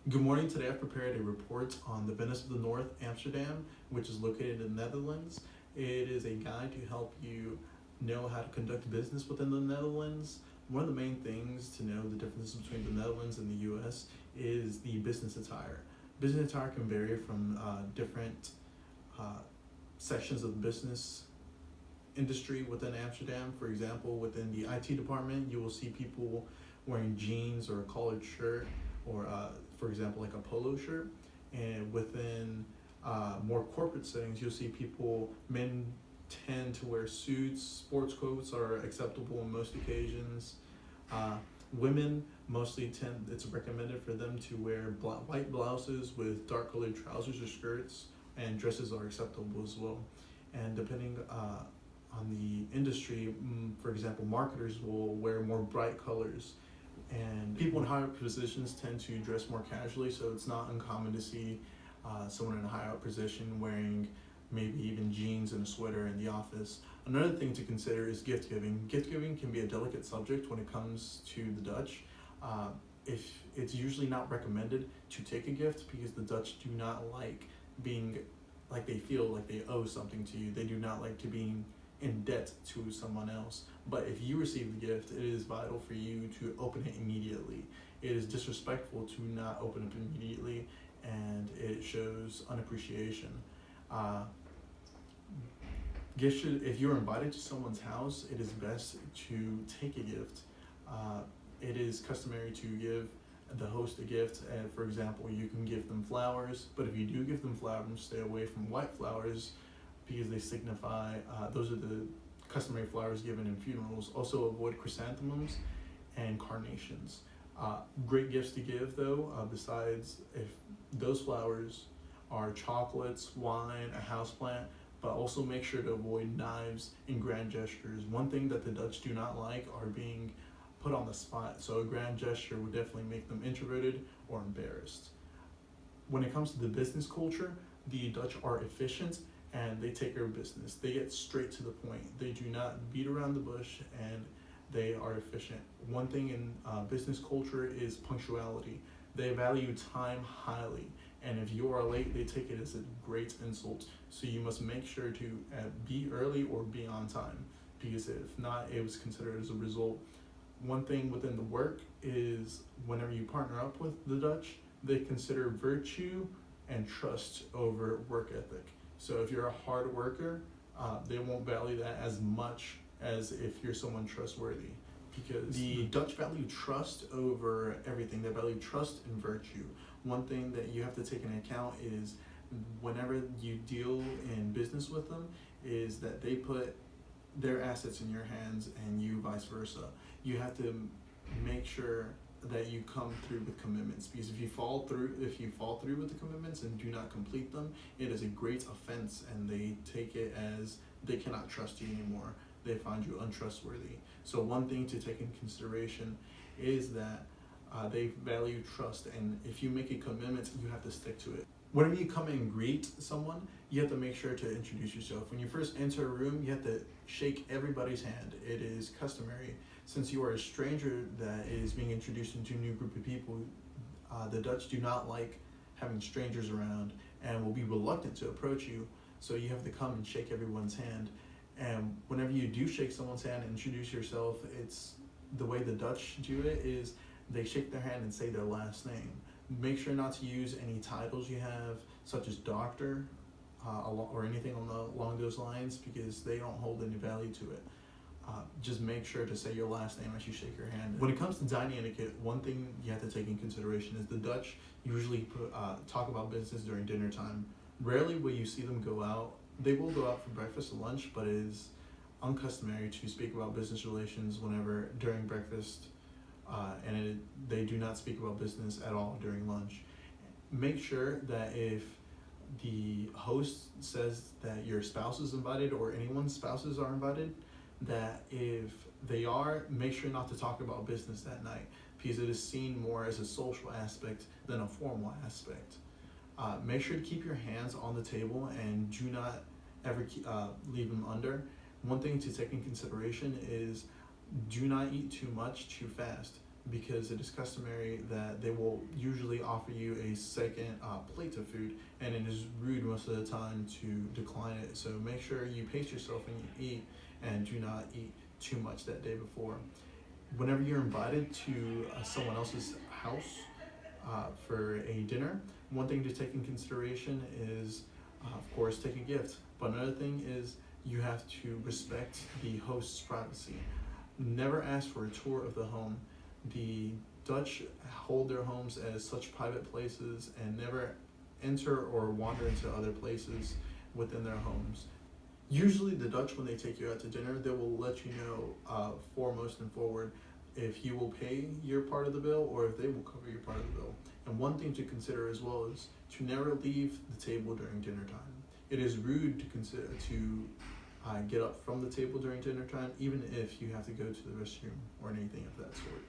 Good morning. Today I've prepared a report on the Venice of the North, Amsterdam, which is located in the Netherlands. It is a guide to help you know how to conduct business within the Netherlands. One of the main things to know the differences between the Netherlands and the US is the business attire. Business attire can vary from different uh, sections of the business industry within Amsterdam. For example, within the IT department, you will see people wearing jeans or a collared shirt, or for example, like a polo shirt. And within more corporate settings, you'll see men tend to wear suits, sports coats are acceptable on most occasions. Uh, Women mostly it's recommended for them to wear white blouses with dark colored trousers or skirts, and dresses are acceptable as well. And depending on the industry, for example, marketers will wear more bright colors, and people in higher positions tend to dress more casually. So it's not uncommon to see someone in a higher up position wearing maybe even jeans and a sweater in the office. Another thing to consider is gift giving. Gift giving can be a delicate subject when it comes to the Dutch. Uh, if it's usually not recommended to take a gift, because the Dutch do not like being like they feel like they owe something to you. They do not like to being in debt to someone else. But if you receive the gift, it is vital for you to open it immediately. It is disrespectful to not open it immediately, and it shows unappreciation. Uh, if you're invited to someone's house, it is best to take a gift. Uh, it is customary to give the host a gift. For example, you can give them flowers, but if you do give them flowers, stay away from white flowers, because they signify, those are the customary flowers given in funerals. Also, avoid chrysanthemums and carnations. Great gifts to give, though, besides if those flowers are chocolates, wine, a houseplant, but also make sure to avoid knives and grand gestures. One thing that the Dutch do not like are being put on the spot, so a grand gesture would definitely make them introverted or embarrassed. When it comes to the business culture, the Dutch are efficient and they take care of business. They get straight to the point. They do not beat around the bush, and they are efficient. One thing in business culture is punctuality. They value time highly, and if you are late, they take it as a great insult. So you must make sure to be early or be on time, because if not, it was considered as a result. One thing within the work is whenever you partner up with the Dutch, they consider virtue and trust over work ethic. So if you're a hard worker, they won't value that as much as if you're someone trustworthy, because the Dutch value trust over everything. They value trust and virtue. One thing that you have to take into account is whenever you deal in business with them, is that they put their assets in your hands and you vice versa. You have to make sure that you come through with commitments, because if you fall through with the commitments and do not complete them, it is a great offense, and they take it as they cannot trust you anymore. They find you untrustworthy. So one thing to take in consideration is that they value trust, and if you make a commitment, you have to stick to it. Whenever you come and greet someone, you have to make sure to introduce yourself. When you first enter a room, you have to shake everybody's hand. It is customary. Since you are a stranger that is being introduced into a new group of people, the Dutch do not like having strangers around and will be reluctant to approach you. So you have to come and shake everyone's hand. And whenever you do shake someone's hand and introduce yourself, it's the way the Dutch do it is they shake their hand and say their last name. Make sure not to use any titles you have, such as doctor, or anything along those lines, because they don't hold any value to it. Just make sure to say your last name as you shake your hand. When it comes to dining etiquette, one thing you have to take in consideration is the Dutch usually talk about business during dinner time. Rarely will you see them go out. They will go out for breakfast and lunch, but it is uncustomary to speak about business relations whenever during breakfast, they do not speak about business at all during lunch. Make sure that if the host says that your spouse is invited or anyone's spouses are invited, that if they are, make sure not to talk about business that night, because it is seen more as a social aspect than a formal aspect. Make sure to keep your hands on the table and do not ever leave them under. One thing to take in consideration is do not eat too much too fast. because it is customary that they will usually offer you a second plate of food, and it is rude most of the time to decline it. So make sure you pace yourself when you eat, and do not eat too much that day before. Whenever you're invited to someone else's house for a dinner, one thing to take in consideration is, of course, take a gift. But another thing is you have to respect the host's privacy. Never ask for a tour of the home. The Dutch hold their homes as such private places and never enter or wander into other places within their homes. Usually, the Dutch, when they take you out to dinner, they will let you know foremost and forward if you will pay your part of the bill or if they will cover your part of the bill. And one thing to consider as well is to never leave the table during dinner time. It is rude to consider to get up from the table during dinner time, even if you have to go to the restroom or anything of that sort.